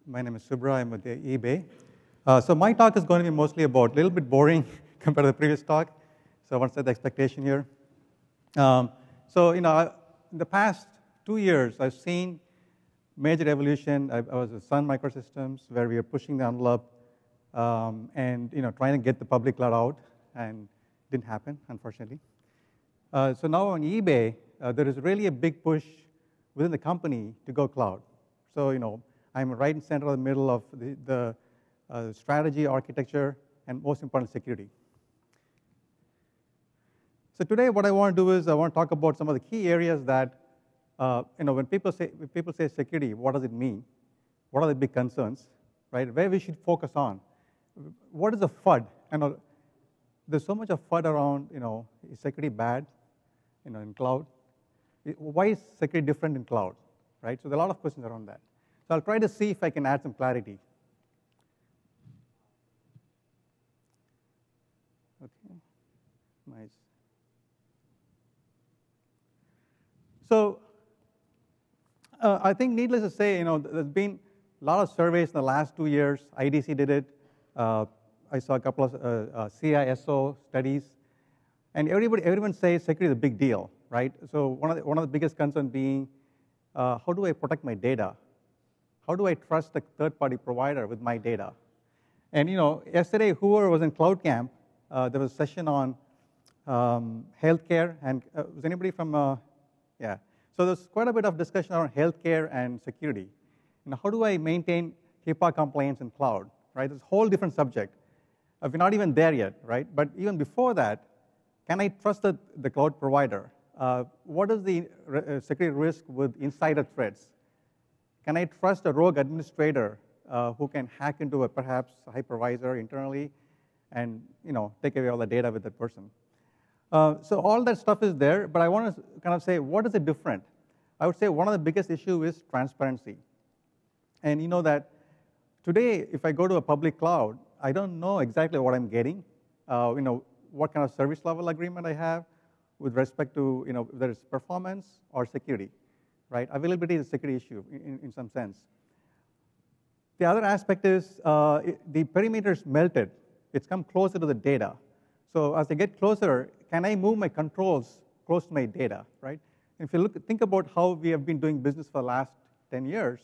My name is Subra. I'm with eBay. So my talk is going to be mostly about a little bit boring compared to the previous talk. So I want to set the expectation here. In the past 2 years, I've seen major evolution. I was at Sun Microsystems, where we are pushing the envelope and trying to get the public cloud out, and it didn't happen, unfortunately. So now on eBay, there is really a big push within the company to go cloud. So I'm right in center of the middle of the strategy, architecture, and most importantly, security. So today, what I want to do is I want to talk about some of the key areas that, when people say security, what does it mean? What are the big concerns, right? Where we should focus on? What is the FUD? There's so much of FUD around, is security bad, in cloud? Why is security different in cloud, right? So there are a lot of questions around that. So I'll try to see if I can add some clarity. Okay, nice. So I think needless to say, there's been a lot of surveys in the last 2 years. IDC did it. I saw a couple of CISO studies. And everyone says security is a big deal, right? So one of the biggest concerns being, how do I protect my data? How do I trust a third-party provider with my data? And yesterday, whoever was in Cloud Camp, there was a session on healthcare. And was anybody from? Yeah. So there's quite a bit of discussion around healthcare and security. How do I maintain HIPAA compliance in cloud? Right. It's a whole different subject. We're not even there yet, right? But even before that, can I trust the cloud provider? What is the security risk with insider threats? Can I trust a rogue administrator who can hack into perhaps a hypervisor internally and take away all the data with that person? So all that stuff is there, but I want to kind of say, what is it different? I would say one of the biggest issues is transparency. And that today, if I go to a public cloud, I don't know exactly what I'm getting, what kind of service level agreement I have with respect to whether it's performance or security. Right? Availability is a security issue in some sense. The other aspect is the perimeter is melted. It's come closer to the data. So as I get closer, can I move my controls close to my data, right? If you think about how we have been doing business for the last 10 years,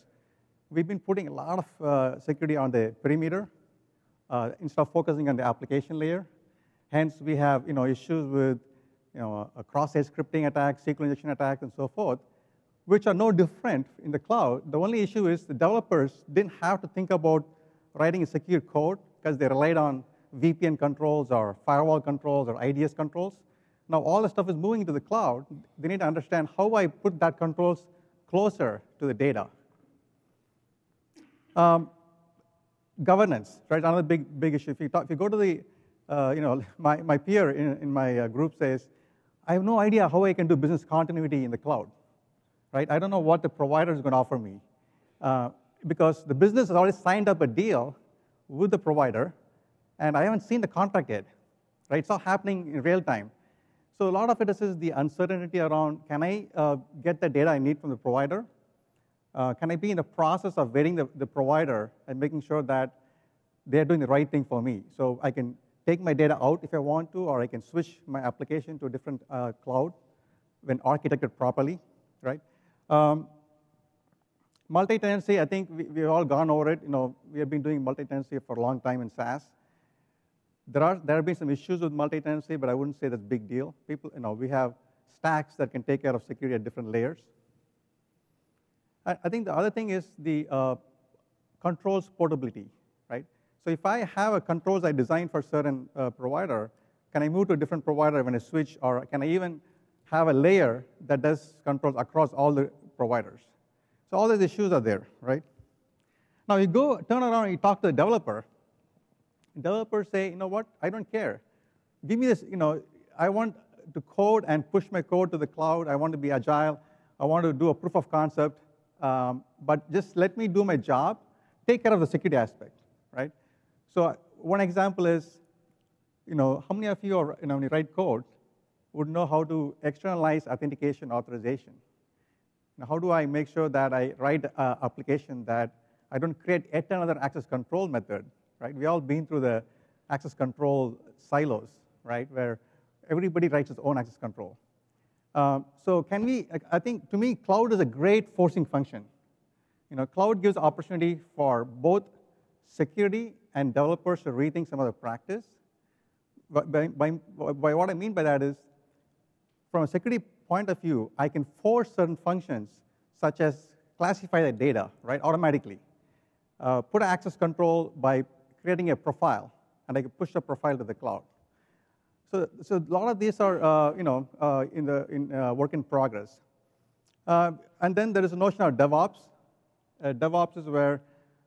we've been putting a lot of security on the perimeter instead of focusing on the application layer. Hence, we have issues with a cross-site scripting attack, SQL injection attack, and so forth, which are no different in the cloud. The only issue is the developers didn't have to think about writing a secure code because they relied on VPN controls or firewall controls or IDS controls. Now all the stuff is moving to the cloud. They need to understand how I put that controls closer to the data. Governance, right? Another big issue. If you go to the, my peer in my group says, I have no idea how I can do business continuity in the cloud. Right? I don't know what the provider is going to offer me because the business has already signed up a deal with the provider, and I haven't seen the contract yet. Right? It's all happening in real time. So a lot of it is the uncertainty around, can I get the data I need from the provider? Can I be in the process of vetting the provider and making sure that they're doing the right thing for me? So I can take my data out if I want to, or I can switch my application to a different cloud when architected properly. Right? Multi-tenancy, I think we've all gone over it. We have been doing multi-tenancy for a long time in SaaS. There have been some issues with multi-tenancy, but I wouldn't say that's a big deal. We have stacks that can take care of security at different layers. I think the other thing is the controls portability, right? So if I have a controls I designed for a certain provider, can I move to a different provider when I switch, or can I even have a layer that does controls across all the providers? So all these issues are there, right? Now you turn around and you talk to the developer. Developers say, you know what, I don't care. Give me this, I want to code and push my code to the cloud. I want to be agile. I want to do a proof of concept. But just let me do my job. Take care of the security aspect, right? So one example is, how many of you are, when you write code, would know how to externalize authentication authorization? Now, how do I make sure that I write an application that I don't create yet another access control method, right? We all been through the access control silos, right, where everybody writes its own access control. So can we, I think, to me, cloud is a great forcing function. Cloud gives opportunity for both security and developers to rethink some of the practice. By what I mean by that is, from a security point of view, I can force certain functions, such as classify the data, right, automatically. Put access control by creating a profile, and I can push the profile to the cloud. So a lot of these are, in work in progress. And then there is a notion of DevOps. DevOps is where,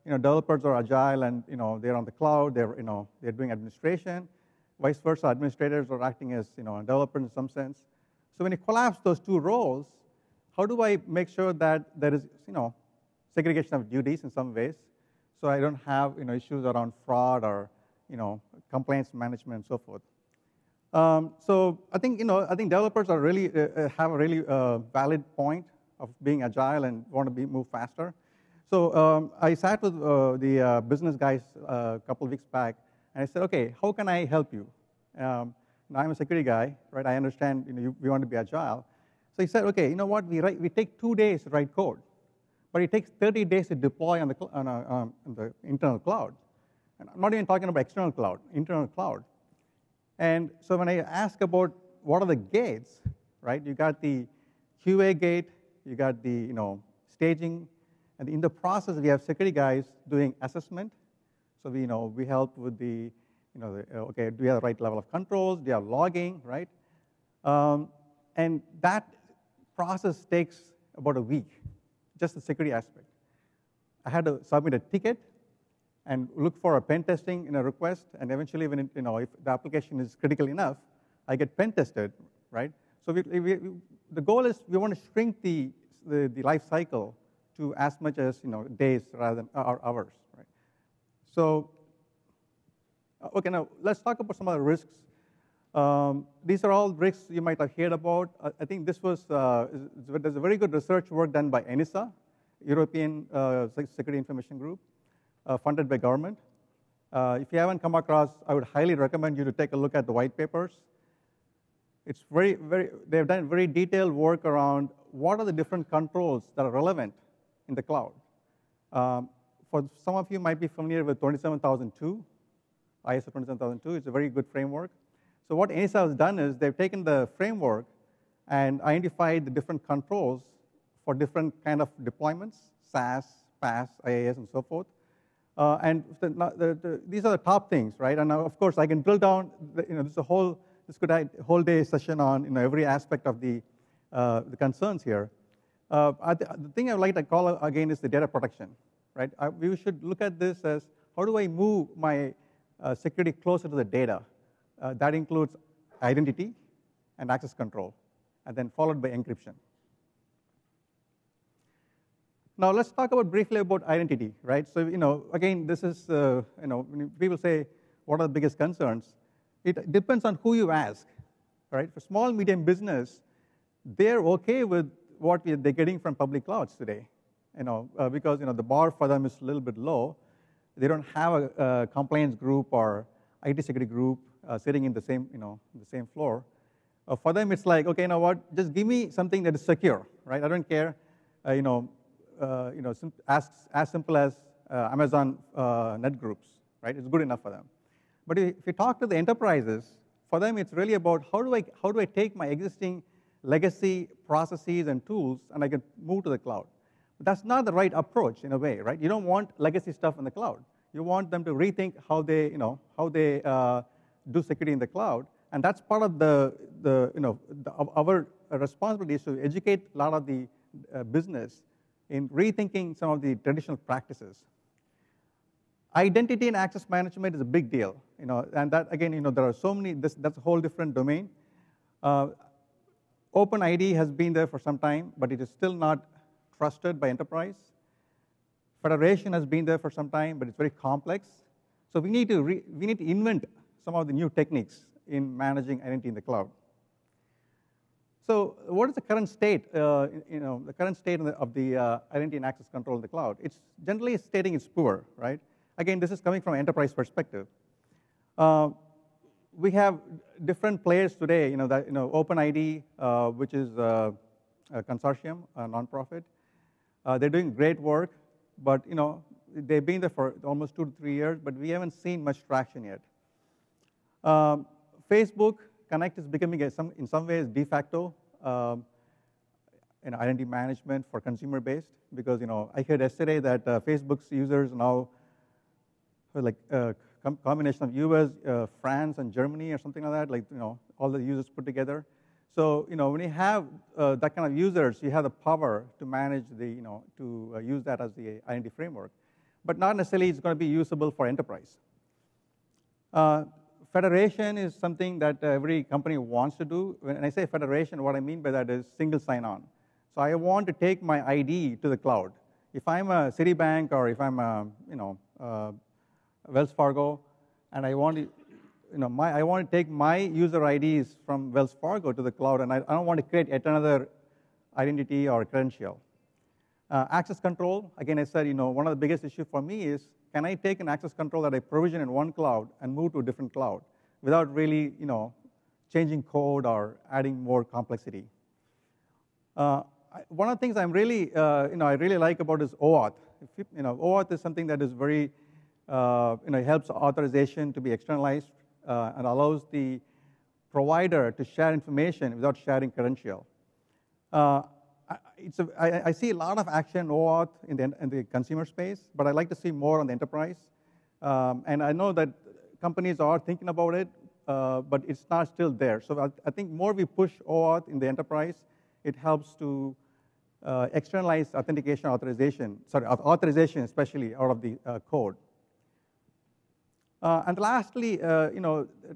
developers are agile and, they're on the cloud. They're doing administration. Vice versa, administrators are acting as, developers in some sense. So when you collapse those two roles, how do I make sure that there is, segregation of duties in some ways, so I don't have, issues around fraud or, compliance management and so forth. So I think developers are really have a really valid point of being agile and want to move faster. So I sat with the business guys a couple of weeks back, and I said, okay, how can I help you? I'm a security guy, right? I understand, we want to be agile. So he said, okay, you know what? We take 2 days to write code, but it takes 30 days to deploy on the internal cloud. And I'm not even talking about external cloud, internal cloud. And so when I ask about what are the gates, right? You got the QA gate, you got the staging, and in the process we have security guys doing assessment. So we help with the okay, do we have the right level of controls? Do you have logging, right? And that process takes about a week, just the security aspect. I had to submit a ticket and look for a pen testing in a request, and eventually, when if the application is critical enough, I get pen tested, right? So the goal is we want to shrink the life cycle to as much as days rather than hours, right? So okay, now let's talk about some of the risks. These are all risks you might have heard about. I think this was there's a very good research work done by ENISA, European Security Information Group, funded by government. If you haven't come across, I would highly recommend you to take a look at the white papers. It's they've done very detailed work around what are the different controls that are relevant in the cloud. For some of you might be familiar with 27002, ISO 27002. It's a very good framework. So what ENISA has done is they've taken the framework and identified the different controls for different kind of deployments, SaaS, PaaS, IaaS, and so forth. And these are the top things, right? And now, of course, I can drill down. This could be a whole day session on every aspect of the concerns here. The thing I would like to call again is the data protection, right? We should look at this as how do I move my security closer to the data? That includes identity and access control, and then followed by encryption. Now let's talk briefly about identity, right? So again, this is when people say what are the biggest concerns, it depends on who you ask, right? For small medium business, they're okay with what they're getting from public clouds today, because the bar for them is a little bit low. They don't have a compliance group or IT security group sitting in the same floor. For them, it's like, okay, you know what? Just give me something that is secure, right? I don't care, as simple as Amazon net groups, right? It's good enough for them. But if you talk to the enterprises, for them, it's really about how do I take my existing legacy processes and tools and I can move to the cloud. But that's not the right approach in a way, right? You don't want legacy stuff in the cloud. You want them to rethink how they do security in the cloud, and that's part of our responsibility is to educate a lot of the business in rethinking some of the traditional practices. Identity and access management is a big deal, and that again, there are so many. That's a whole different domain. OpenID has been there for some time, but it is still not trusted by enterprise. Federation has been there for some time, but it's very complex. So we need to invent some of the new techniques in managing identity in the cloud. So what is the current state, the current state of the identity and access control in the cloud? It's generally stating it's poor, right? Again, this is coming from an enterprise perspective. We have different players today, OpenID, which is a consortium, a nonprofit. They're doing great work, but they've been there for almost 2 to 3 years, but we haven't seen much traction yet. Facebook Connect is becoming, in some ways, de facto identity management for consumer-based, because I heard yesterday that Facebook's users now are like combination of US, France, and Germany, or something like that, like all the users put together. So when you have that kind of users, you have the power to manage to use that as the identity framework, but not necessarily it's going to be usable for enterprise. Federation is something that every company wants to do. When I say federation, what I mean by that is single sign-on. So I want to take my ID to the cloud. If I'm a Citibank or if I'm a Wells Fargo, and I want to, I want to take my user IDs from Wells Fargo to the cloud, and I don't want to create yet another identity or credential. Access control, again, I said, one of the biggest issues for me is, can I take an access control that I provision in one cloud and move to a different cloud without really, changing code or adding more complexity? One of the things I'm really, I really like about is OAuth. OAuth is something that is very, it helps authorization to be externalized and allows the provider to share information without sharing credential. I see a lot of action OAuth in the consumer space, but I'd like to see more on the enterprise. And I know that companies are thinking about it, but it's not still there. So I think more we push OAuth in the enterprise, it helps to externalize authorization especially out of the code. And lastly,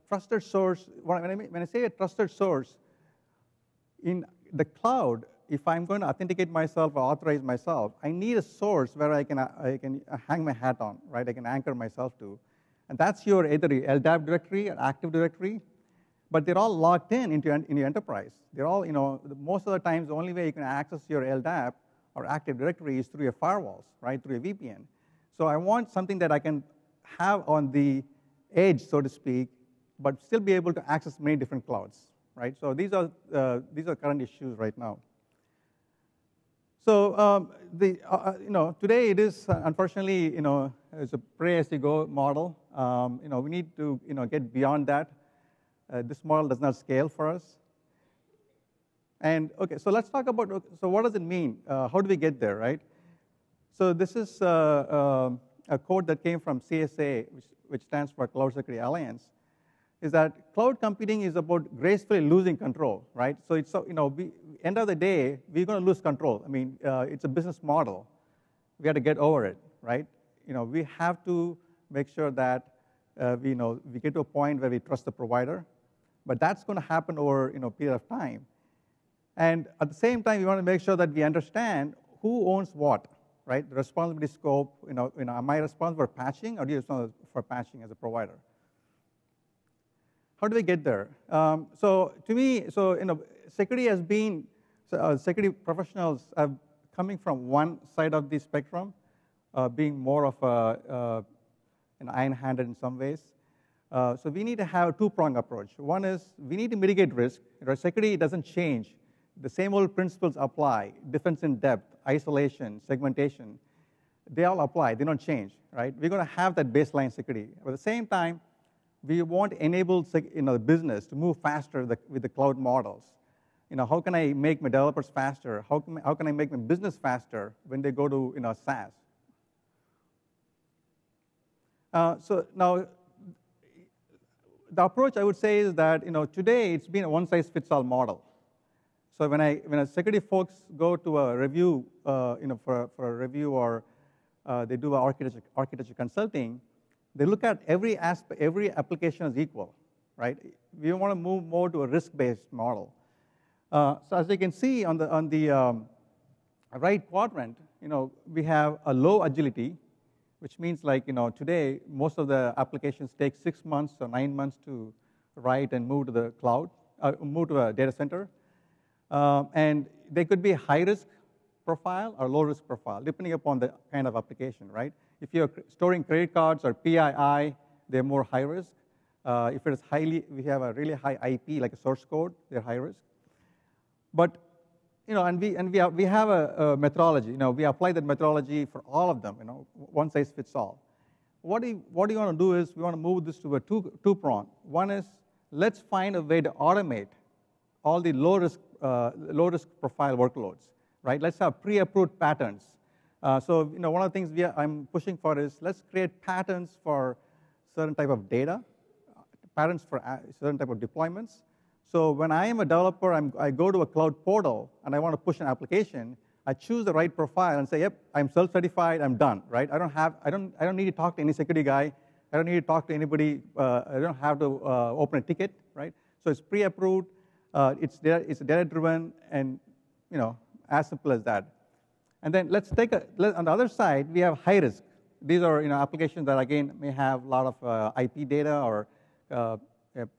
trusted source. When I say a trusted source, in the cloud, if I'm going to authenticate myself or authorize myself, I need a source where I can hang my hat on, right? I can anchor myself to. And that's your either your LDAP directory or Active Directory, but they're all locked into your enterprise. They're all, most of the times, the only way you can access your LDAP or Active Directory is through your firewalls, right, through a VPN. So I want something that I can have on the edge, so to speak, but still be able to access many different clouds, right? So these are current issues right now. So today it is unfortunately it's a pay-as-you-go model. We need to get beyond that. This model does not scale for us. And okay, so let's talk about so what does it mean? How do we get there, right? So this is a code that came from CSA, which stands for Cloud Security Alliance. Is that cloud computing is about gracefully losing control, right? So it's end of the day, we're going to lose control. I mean, it's a business model. We have to get over it, right? We have to make sure that we get to a point where we trust the provider, but that's going to happen over a period of time. And at the same time, we want to make sure that we understand who owns what, right? The responsibility scope. Am I responsible for patching, or do you responsible for patching as a provider? How do we get there? So to me, security has been, security professionals are coming from one side of the spectrum, being more of an iron-handed in some ways. So we need to have a two-pronged approach. One is we need to mitigate risk. Security doesn't change. The same old principles apply. Defense in depth, isolation, segmentation, they all apply. They don't change, right? We're going to have that baseline security. But at the same time, we want to enable the business to move faster with the cloud models. How can I make my developers faster? How can I make my business faster when they go to SaaS? So now, the approach I would say is that today it's been a one-size-fits-all model. So when security folks go to a review, for a review, or they do architecture consulting, they look at every aspect, every application as equal, right? We want to move more to a risk-based model. So as you can see on the right quadrant, we have a low agility, which means like today most of the applications take 6 months or 9 months to write and move to the cloud, move to a data center. And they could be high-risk profile or low-risk profile, depending upon the kind of application, right? If you're storing credit cards or PII, they're more high risk. If it is we have a really high IP, like a source code, they're high risk. But and we have a methodology. We apply that methodology for all of them. One size fits all. What do you want to do is we want to move this to a two-prong. One is let's find a way to automate all the low-risk profile workloads, right? Let's have pre-approved patterns. So one of the things I'm pushing for is let's create patterns for certain type of data, patterns for certain type of deployments. So when I am a developer, I go to a cloud portal and I want to push an application. I choose the right profile and say, yep, I'm self-certified, I'm done, right? I don't need to talk to any security guy. I don't need to talk to anybody. I don't have to open a ticket, right? So it's pre-approved. It's data-driven, and as simple as that. And then let's take on the other side, we have high risk. These are applications that again may have a lot of IP data or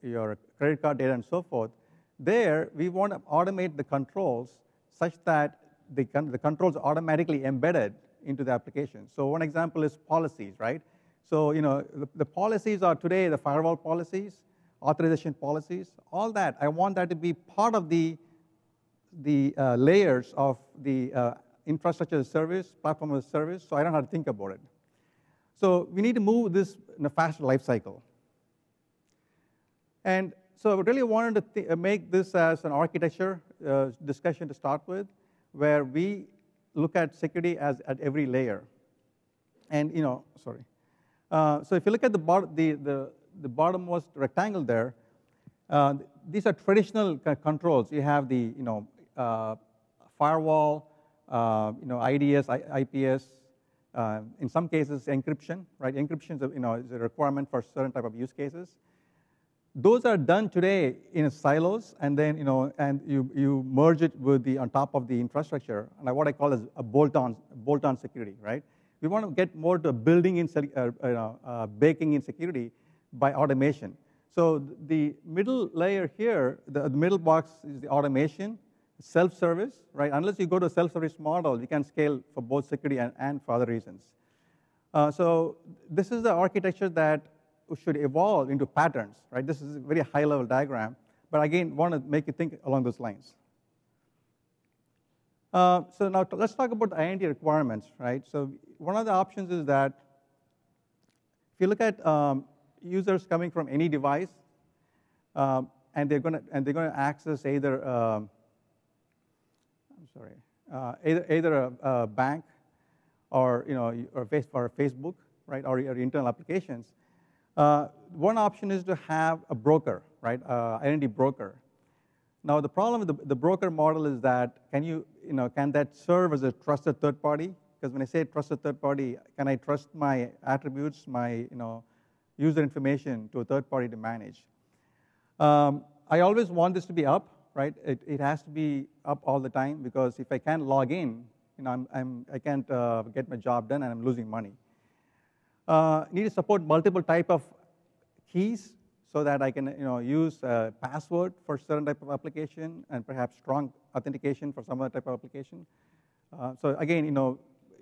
your credit card data and so forth. There, we want to automate the controls such that the controls are automatically embedded into the application. So one example is policies, right? So the policies are today the firewall policies, authorization policies, all that. I want that to be part of the layers of the infrastructure as a service, platform as a service, so I don't have to think about it. So we need to move this in a faster life cycle. And so I really wanted to make this as an architecture discussion to start with, where we look at security at every layer. And so if you look at the bottommost rectangle there, these are traditional controls. You have the firewall, IDS, IPS. In some cases, encryption, right? Encryption is a requirement for certain type of use cases. Those are done today in silos, and then and you merge it with on top of the infrastructure, and what I call as a bolt-on security, right? We want to get more to building in, baking in security by automation. So the middle layer here, the middle box is the automation, self-service, right? Unless you go to a self-service model, you can scale for both security and for other reasons. So this is the architecture that should evolve into patterns, right? This is a very high-level diagram, but again, want to make you think along those lines. So now let's talk about the identity requirements, right? So one of the options is that if you look at users coming from any device, and they're going to access either either a bank or or Facebook, right, or your internal applications. One option is to have a broker, right, identity broker. Now the problem with the broker model is that can that serve as a trusted third party? Because when I say trusted third party, can I trust my attributes, my user information to a third party to manage? I always want this to be up, right? It has to be up all the time, because if I can't log in, I can't get my job done, and I'm losing money. Need to support multiple type of keys so that I can use a password for certain type of application and perhaps strong authentication for some other type of application. So again,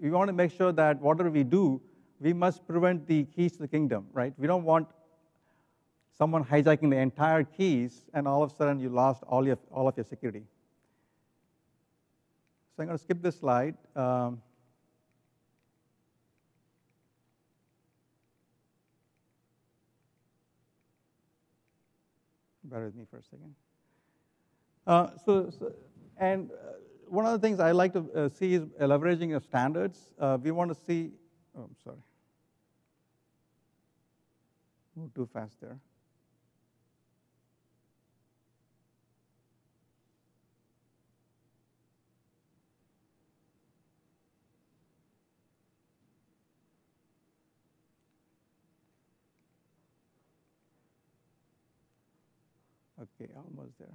we want to make sure that whatever we do, we must prevent the keys to the kingdom, right? We don't want someone hijacking the entire keys and all of a sudden you lost all of your security. So I'm going to skip this slide. Bear with me for a second. And one of the things I like to see is leveraging of standards. We want to see, oh, I'm sorry. Moved too fast there. Okay, almost there.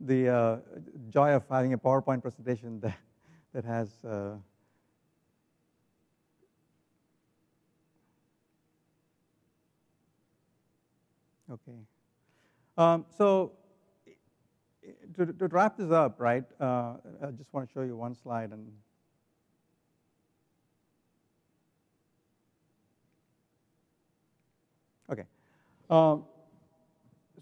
The joy of having a PowerPoint presentation that has Okay. So to wrap this up, right, I just want to show you one slide. Okay. So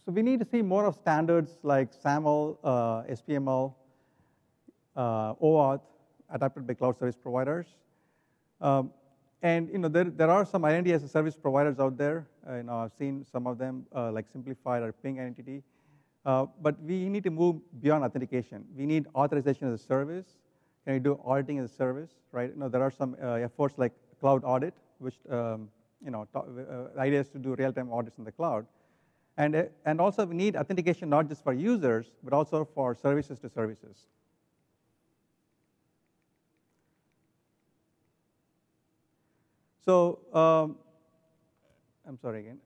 we need to see more of standards like SAML, SPML, OAuth adopted by cloud service providers. And there are some identity as a service providers out there. I've seen some of them like Simplified or Ping Identity. But we need to move beyond authentication. We need authorization as a service. Can we do auditing as a service, right? There are some efforts like cloud audit, which the idea is to do real-time audits in the cloud. And also we need authentication not just for users, but also for services to services. So I'm sorry again.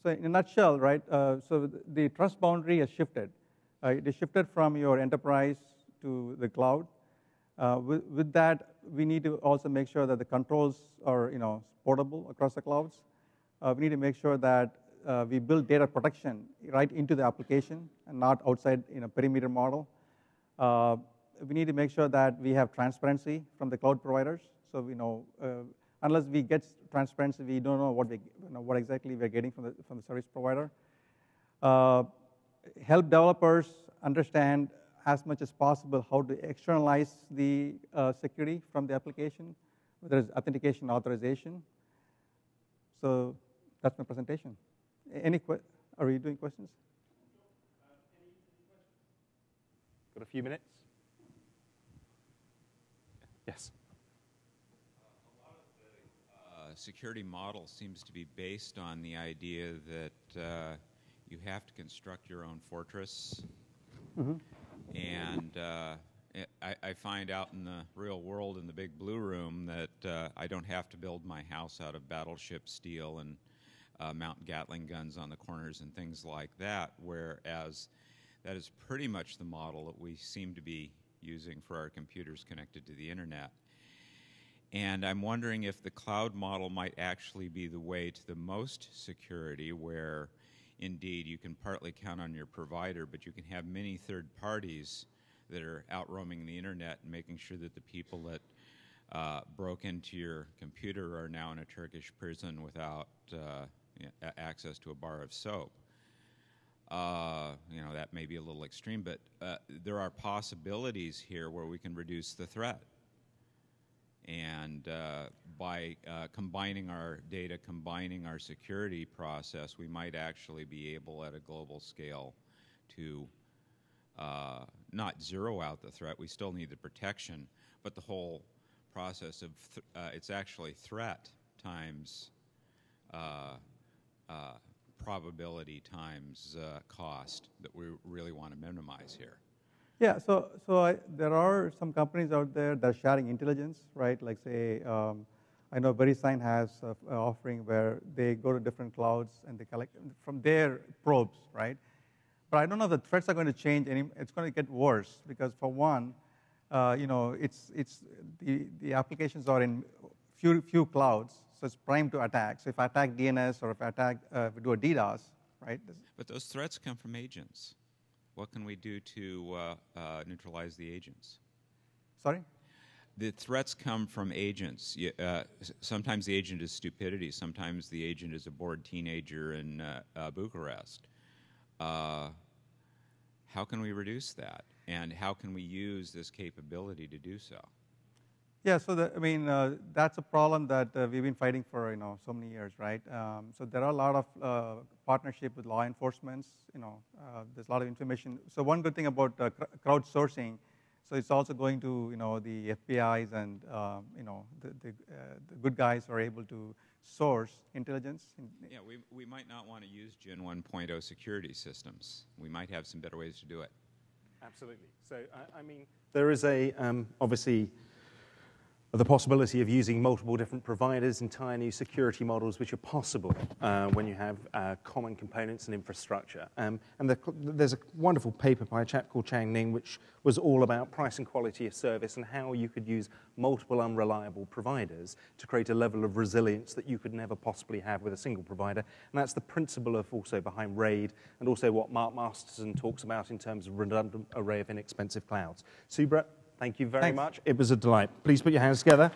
So in a nutshell, right, so the trust boundary has shifted. It is shifted from your enterprise to the cloud. With that, we need to also make sure that the controls are portable across the clouds. We need to make sure that we build data protection right into the application and not outside in a perimeter model. We need to make sure that we have transparency from the cloud providers. So we know, unless we get transparency, we don't know what exactly we're getting from the service provider. Help developers understand as much as possible how to externalize the security from the application, whether it's authentication, authorization. So that's my presentation. Are you doing questions? Got a few minutes? Yes. A lot of the security model seems to be based on the idea that you have to construct your own fortress. Mm-hmm. And I find out in the real world, in the big blue room, that I don't have to build my house out of battleship steel and mount Gatling guns on the corners and things like that, whereas that is pretty much the model that we seem to be using for our computers connected to the internet. And I'm wondering if the cloud model might actually be the way to the most security, where indeed you can partly count on your provider, but you can have many third parties that are out roaming the internet and making sure that the people that broke into your computer are now in a Turkish prison without access to a bar of soap. That may be a little extreme, but there are possibilities here where we can reduce the threat. And by combining our data, combining our security process, we might actually be able at a global scale to not zero out the threat. We still need the protection, but the whole process of it's actually threat times probability times cost that we really want to minimize here. Yeah, so there are some companies out there that are sharing intelligence, right? Like say, I know VeriSign has an offering where they go to different clouds and they collect from their probes, right? But I don't know if the threats are going to change. It's going to get worse because for one, it's the applications are in few clouds, so it's primed to attack. So if I attack DNS or if we do a DDoS, right? But those threats come from agents. What can we do to neutralize the agents? Sorry? The threats come from agents. Sometimes the agent is stupidity. Sometimes the agent is a bored teenager in Bucharest. How can we reduce that? And how can we use this capability to do so? Yeah, so that's a problem that we've been fighting for so many years, right? So there are a lot of partnership with law enforcement. There's a lot of information. So one good thing about crowdsourcing, so it's also going to the FBI's and the good guys are able to source intelligence. Yeah, we might not want to use Gen 1.0 security systems. We might have some better ways to do it. Absolutely. So there is obviously the possibility of using multiple different providers, entire new security models which are possible when you have common components and infrastructure. And there's a wonderful paper by a chap called Chang Ning which was all about price and quality of service and how you could use multiple unreliable providers to create a level of resilience that you could never possibly have with a single provider. And that's the principle of also behind RAID and also what Mark Masterson talks about in terms of redundant array of inexpensive clouds. Subra, thank you very much. It was a delight. Please put your hands together.